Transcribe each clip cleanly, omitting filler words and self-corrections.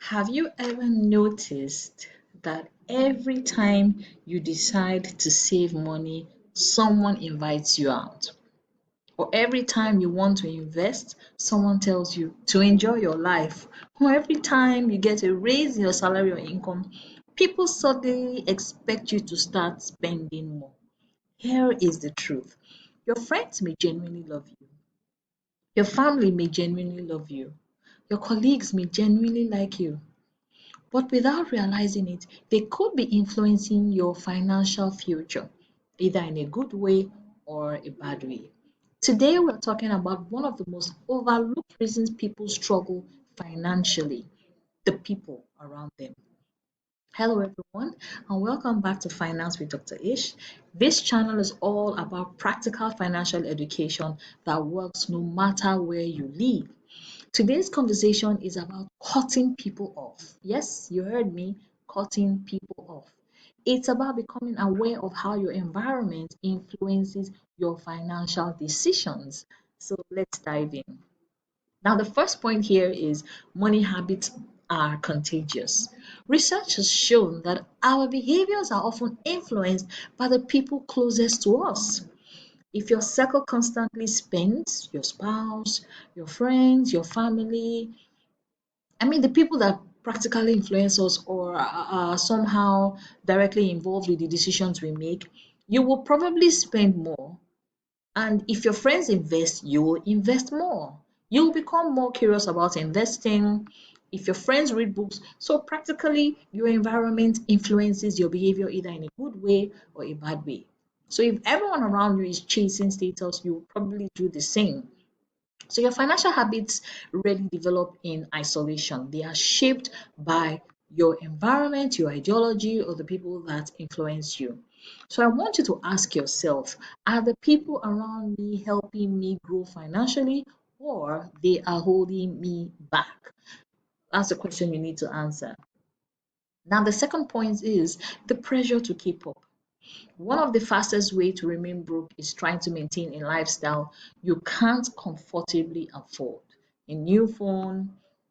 Have you ever noticed that every time you decide to save money, someone invites you out? Or every time you want to invest, someone tells you to enjoy your life? Or every time you get a raise in your salary or income, people suddenly expect you to start spending more? Here is the truth. Your friends may genuinely love you. Your family may genuinely love you. Your colleagues may genuinely like you. But without realizing it, they could be influencing your financial future, either in a good way or a bad way. Today, we're talking about one of the most overlooked reasons people struggle financially: the people around them. Hello, everyone, and welcome back to Finance with Dr. Ish. This channel is all about practical financial education that works no matter where you live. Today's conversation is about cutting people off. Yes, you heard me, cutting people off. It's about becoming aware of how your environment influences your financial decisions. So let's dive in. Now, the first point here is money habits are contagious. Research has shown that our behaviors are often influenced by the people closest to us. If your circle constantly spends, your spouse, your friends, your family, the people that practically influence us or are somehow directly involved with the decisions we make, you will probably spend more. And if your friends invest, you will invest more. You'll become more curious about investing. If your friends read books, so practically your environment influences your behavior either in a good way or a bad way. So if everyone around you is chasing status, you will probably do the same. So your financial habits really develop in isolation. They are shaped by your environment, your ideology, or the people that influence you. So I want you to ask yourself, are the people around me helping me grow financially, or they are holding me back? That's the question you need to answer. Now, the second point is the pressure to keep up. One of the fastest way to remain broke is trying to maintain a lifestyle you can't comfortably afford. A new phone,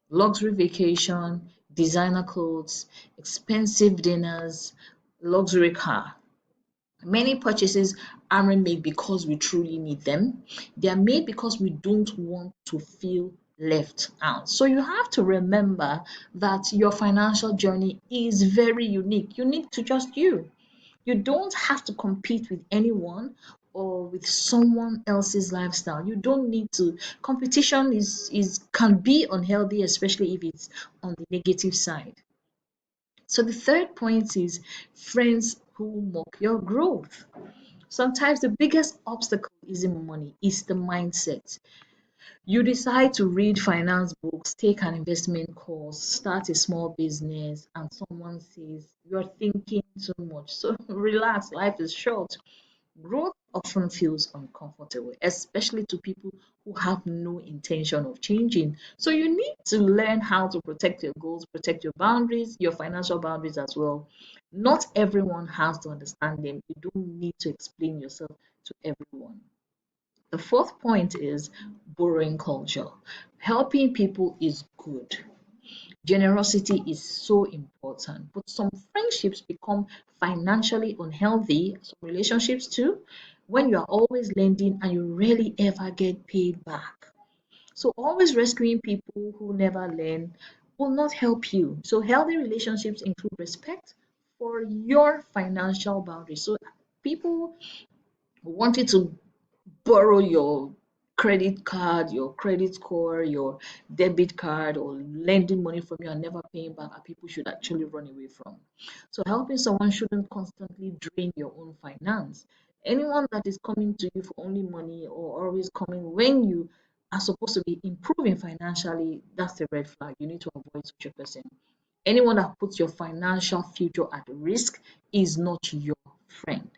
luxury vacation, designer clothes, expensive dinners, luxury car. Many purchases aren't made because we truly need them. They are made because we don't want to feel left out. So you have to remember that your financial journey is very unique to just you. You don't have to compete with anyone or with someone else's lifestyle. You don't need to. Competition is can be unhealthy, especially if it's on the negative side. So the third point is friends who mock your growth. Sometimes the biggest obstacle isn't money, it's the mindset. You decide to read finance books, take an investment course, start a small business, and someone says you're thinking too much. So relax, life is short. Growth often feels uncomfortable, especially to people who have no intention of changing. So you need to learn how to protect your goals, protect your boundaries, your financial boundaries as well. Not everyone has to understand them. You don't need to explain yourself to everyone. The fourth point is borrowing culture. Helping people is good. Generosity is so important, but some friendships become financially unhealthy, some relationships too, when you are always lending and you rarely ever get paid back. So, always rescuing people who never learn will not help you. So, healthy relationships include respect for your financial boundaries. So, people wanting to borrow your credit card, your credit score, your debit card, or lending money from you and never paying back are people should actually run away from. So helping someone shouldn't constantly drain your own finance. Anyone that is coming to you for only money or always coming when you are supposed to be improving financially, that's a red flag. You need to avoid such a person. Anyone that puts your financial future at risk is not your friend.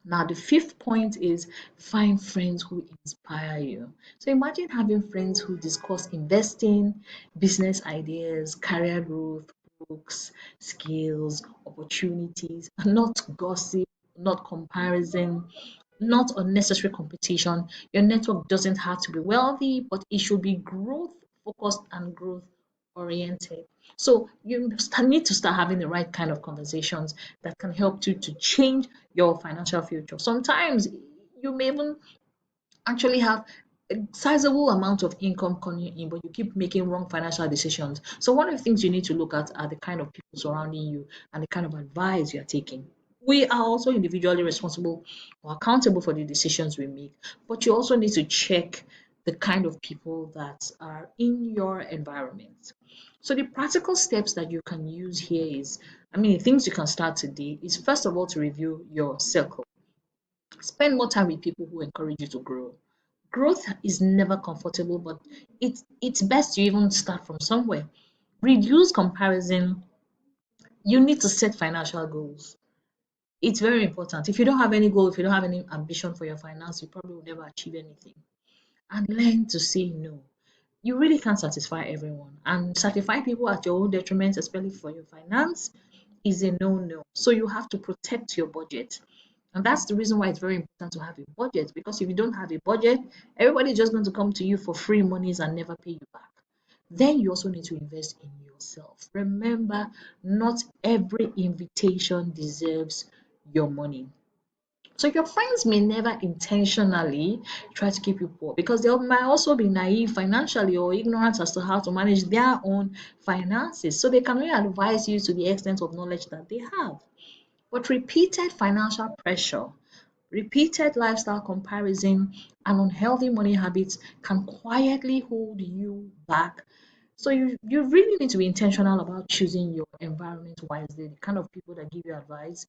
Now, the fifth point is find friends who inspire you. So imagine having friends who discuss investing, business ideas, career growth, books, skills, opportunities, and not gossip, not comparison, not unnecessary competition. Your network doesn't have to be wealthy, but it should be growth focused and growth oriented. So need to start having the right kind of conversations that can help you to change your financial future. Sometimes you may even actually have a sizable amount of income coming in, but you keep making wrong financial decisions. So one of the things you need to look at are the kind of people surrounding you and the kind of advice you're taking. We are also individually responsible or accountable for the decisions we make, but you also need to check the kind of people that are in your environment. So the practical steps that you can use here is, things you can start today is first of all to review your circle. Spend more time with people who encourage you to grow. Growth is never comfortable, but it's best you even start from somewhere. Reduce comparison. You need to set financial goals. It's very important. If you don't have any goal, if you don't have any ambition for your finance, you probably will never achieve anything. And learn to say no. You really can't satisfy everyone. And satisfy people at your own detriment, especially for your finance, is a no-no. So you have to protect your budget. And that's the reason why it's very important to have a budget, because if you don't have a budget, everybody's just going to come to you for free monies and never pay you back. Then you also need to invest in yourself. Remember, not every invitation deserves your money. So your friends may never intentionally try to keep you poor, because they might also be naive financially or ignorant as to how to manage their own finances. So they can only advise you to the extent of knowledge that they have. But repeated financial pressure, repeated lifestyle comparison, and unhealthy money habits can quietly hold you back. So you really need to be intentional about choosing your environment wisely, the kind of people that give you advice,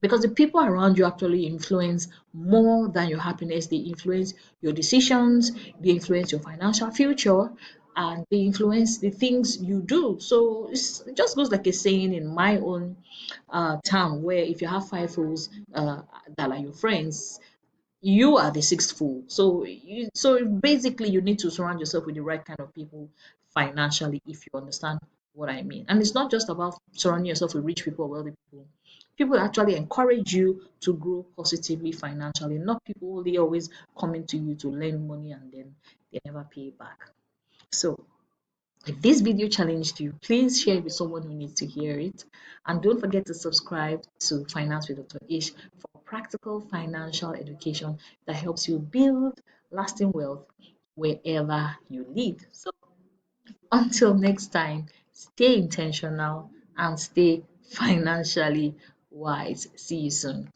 because the people around you actually influence more than your happiness. They influence your decisions, they influence your financial future, and they influence the things you do. So it just goes like a saying in my own town, where if you have five fools that are your friends, you are the sixth fool. So basically you need to surround yourself with the right kind of people financially, if you understand what I mean. And it's not just about surrounding yourself with rich people or wealthy people. People actually encourage you to grow positively financially, not people only always coming to you to lend money and then they never pay back. So if this video challenged you, please share it with someone who needs to hear it. And don't forget to subscribe to Finance with Dr. Ish for practical financial education that helps you build lasting wealth wherever you live. So until next time, stay intentional and stay financially wise. See you soon.